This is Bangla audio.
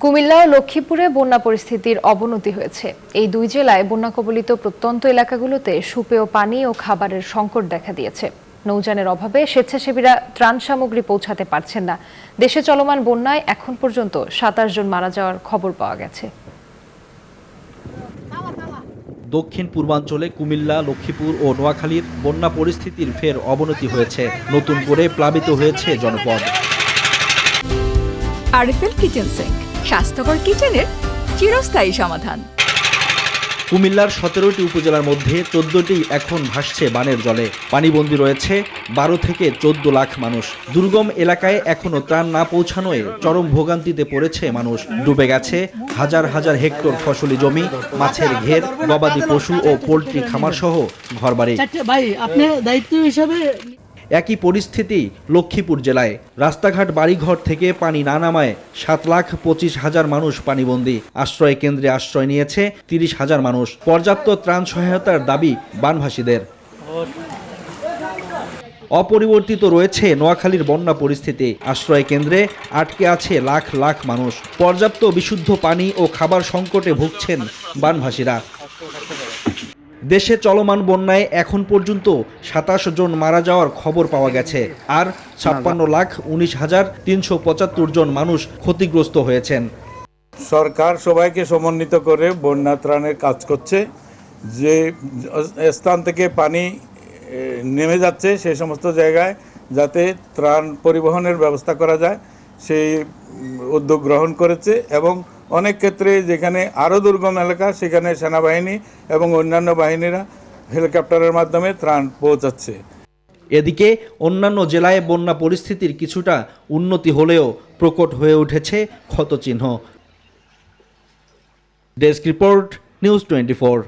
কুমিল্লা ও লক্ষ্মীপুরে বন্যা পরিস্থিতির অবনতি হয়েছে। এই দুই জেলায় বন্যা কবলিত প্রত্যন্ত এলাকাগুলোতে সুপেয় পানি ও খাবারের সংকট দেখা দিয়েছে। নৌযানের অভাবে স্বেচ্ছাসেবীরা ত্রাণ সামগ্রী পৌঁছাতে পারছেন না। দেশে চলমান বন্যায় এখন পর্যন্ত ২৭ জন মারা যাওয়ার খবর পাওয়া গেছে। দক্ষিণ পূর্বাঞ্চলে কুমিল্লা, লক্ষ্মীপুর ও নোয়াখালীর বন্যা পরিস্থিতির ফের অবনতি হয়েছে। নতুন করে প্লাবিত হয়েছে জনপদ। আরএফএল কিচেন সিঙ্ক, স্বাস্থ্যকর কিচেনের চিরস্থায়ী সমাধান। কুমিল্লার ১৭টি উপজেলার মধ্যে ১৪টি এখন ভাসছে বানের জলে। পানিবন্দী রয়েছে ১২ থেকে ১৪ লাখ মানুষ। দুর্গম এলাকায় এখনো ত্রাণ না পৌঁছানোয় চরম ভোগান্তিতে পড়েছে মানুষ। ডুবে গেছে হাজার হাজার হেক্টর ফসলি জমি, মাছের ঘের, গবাদি পশু ও পোল্ট্রি খামার সহ ঘরবাড়ি। একই পরিস্থিতি লক্ষ্মীপুর জেলায়। রাস্তাঘাট, বাড়িঘর থেকে পানি না নামায় ৭,২৫,০০০ মানুষ পানিবন্দী। আশ্রয় কেন্দ্রে আশ্রয় নিয়েছে ৩০,০০০ মানুষ। পর্যাপ্ত ত্রাণ সহায়তার দাবি বানভাসীদের। অপরিবর্তিত রয়েছে নোয়াখালীর বন্যা পরিস্থিতি। আশ্রয় কেন্দ্রে আটকে আছে লাখ লাখ মানুষ। পর্যাপ্ত বিশুদ্ধ পানি ও খাবার সংকটে ভুগছেন বানভাসীরা। দেশে চলমান বন্যায় এখন পর্যন্ত ২৭ জন মারা যাওয়ার খবর পাওয়া গেছে, আর ৫৬,১৯,৩৭৫ জন মানুষ ক্ষতিগ্রস্ত হয়েছেন। সরকার সবাইকে সমন্বিত করে বন্যা ত্রাণের কাজ করছে। যে স্থান থেকে পানি নেমে যাচ্ছে সেই সমস্ত জায়গায় যাতে ত্রাণ পরিবহনের ব্যবস্থা করা যায় সেই উদ্যোগ গ্রহণ করেছে, এবং অনেক ক্ষেত্রে যেখানে আরও দুর্গম এলাকা সেখানে সেনাবাহিনী এবং অন্যান্য বাহিনীরা হেলিকপ্টারের মাধ্যমে ত্রাণ পৌঁছাচ্ছে। এদিকে অন্যান্য জেলায় বন্যা পরিস্থিতির কিছুটা উন্নতি হলেও প্রকট হয়ে উঠেছে ক্ষতচিহ্ন। Desk report, news 24।